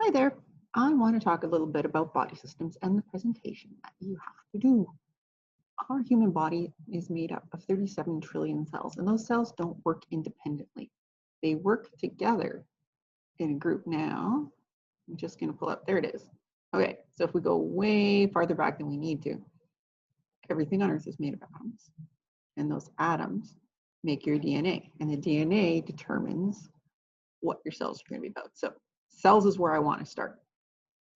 Hi there. I want to talk a little bit about body systems and the presentation that you have to do. Our human body is made up of 37 trillion cells, and those cells don't work independently. They work together in a group now. I'm just going to pull up, there it is. Okay, so if we go way farther back than we need to, everything on Earth is made of atoms, and those atoms make your DNA, and the DNA determines what your cells are going to be about. So cells is where I want to start.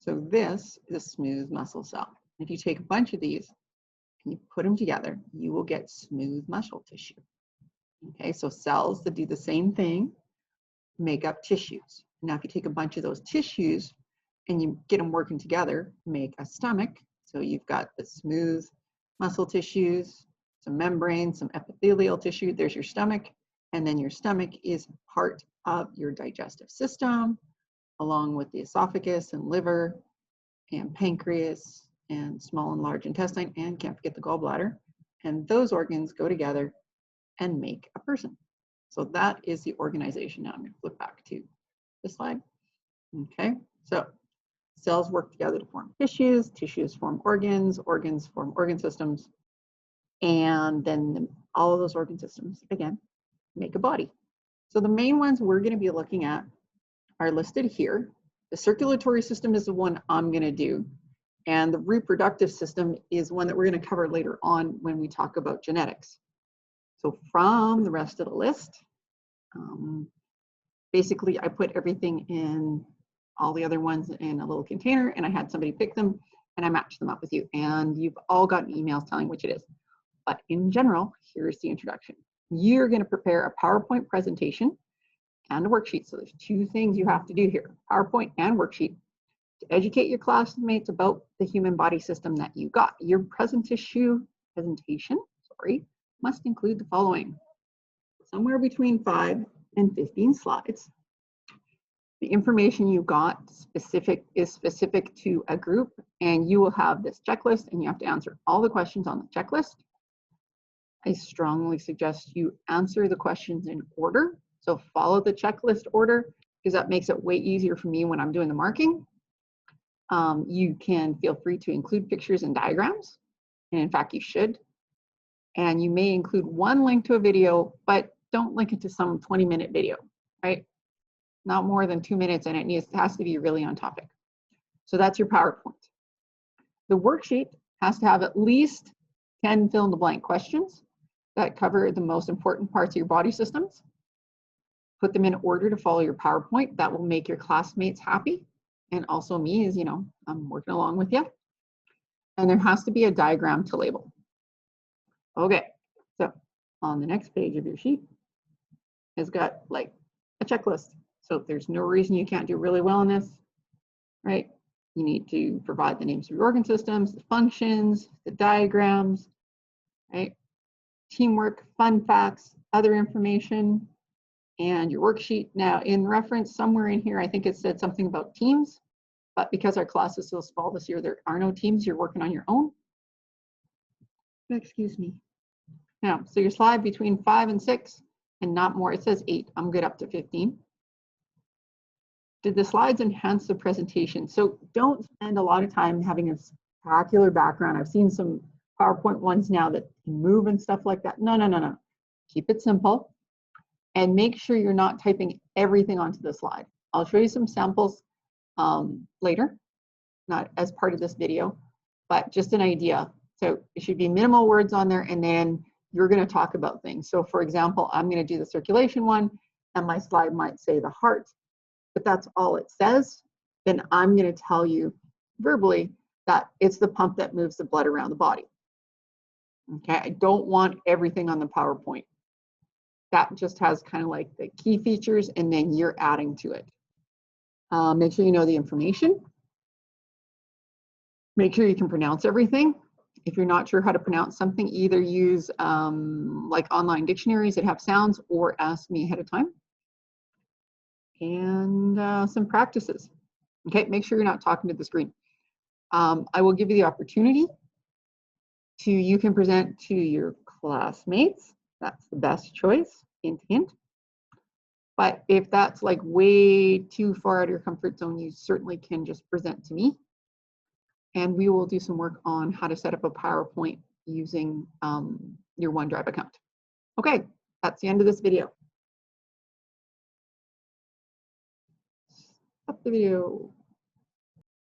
So this is a smooth muscle cell. If you take a bunch of these and you put them together, you will get smooth muscle tissue. Okay, so cells that do the same thing make up tissues. Now, if you take a bunch of those tissues and you get them working together, make a stomach. So you've got the smooth muscle tissues, some membrane, some epithelial tissue. There's your stomach. And then your stomach is part of your digestive system, along with the esophagus and liver and pancreas and small and large intestine, and can't forget the gallbladder. And those organs go together and make a person. So that is the organization. Now I'm going to flip back to this slide. Okay, so cells work together to form tissues, tissues form organs, organs form organ systems, and then all of those organ systems, again, make a body. So the main ones we're going to be looking at are listed here. The circulatory system is the one I'm going to do, and the reproductive system is one that we're going to cover later on when we talk about genetics. So from the rest of the list, basically I put everything in all the other ones in a little container, and I had somebody pick them and I matched them up with you, and you've all gotten emails telling which it is. But in general, here's the introduction. You're going to prepare a PowerPoint presentation and a worksheet. So there's two things you have to do here, PowerPoint and worksheet, to educate your classmates about the human body system that you got. Your presentation must include the following: somewhere between 5 and 15 slides. The information you got is specific to a group, and you will have this checklist, and you have to answer all the questions on the checklist. I strongly suggest you answer the questions in order. So follow the checklist order, because that makes it way easier for me when I'm doing the marking. You can feel free to include pictures and diagrams, and in fact you should. And you may include one link to a video, but don't link it to some 20-minute video, right? Not more than 2 minutes, and it has to be really on topic. So that's your PowerPoint. The worksheet has to have at least 10 fill-in-the-blank questions that cover the most important parts of your body systems. Put them in order to follow your PowerPoint. That will make your classmates happy, and also me, as you know, I'm working along with you. And there has to be a diagram to label. Okay, so on the next page of your sheet has got like a checklist. So there's no reason you can't do really well in this, right? You need to provide the names of your organ systems, the functions, the diagrams, right? Teamwork, fun facts, other information, and your worksheet. Now, in reference somewhere in here, I think it said something about teams, but because our class is so small this year, there are no teams. You're working on your own. Excuse me. Now, so your slide between 5 and 6, and not more. It says 8. I'm good up to 15. Did the slides enhance the presentation? So don't spend a lot of time having a spectacular background. I've seen some PowerPoint ones now that can move and stuff like that. No. Keep it simple, and make sure you're not typing everything onto the slide. I'll show you some samples later, not as part of this video, but just an idea. So it should be minimal words on there, and then you're going to talk about things. So for example, I'm going to do the circulation one, and my slide might say the heart, but that's all it says. Then I'm going to tell you verbally that it's the pump that moves the blood around the body. Okay, I don't want everything on the PowerPoint. That just has kind of like the key features, and then you're adding to it. Make sure you know the information. Make sure you can pronounce everything. If you're not sure how to pronounce something, either use like online dictionaries that have sounds, or ask me ahead of time. And some practices. Okay, make sure you're not talking to the screen. I will give you the opportunity you can present to your classmates. That's the best choice, hint, hint. But if that's like way too far out of your comfort zone, you certainly can just present to me. And we will do some work on how to set up a PowerPoint using your OneDrive account. Okay, that's the end of this video. Stop the video.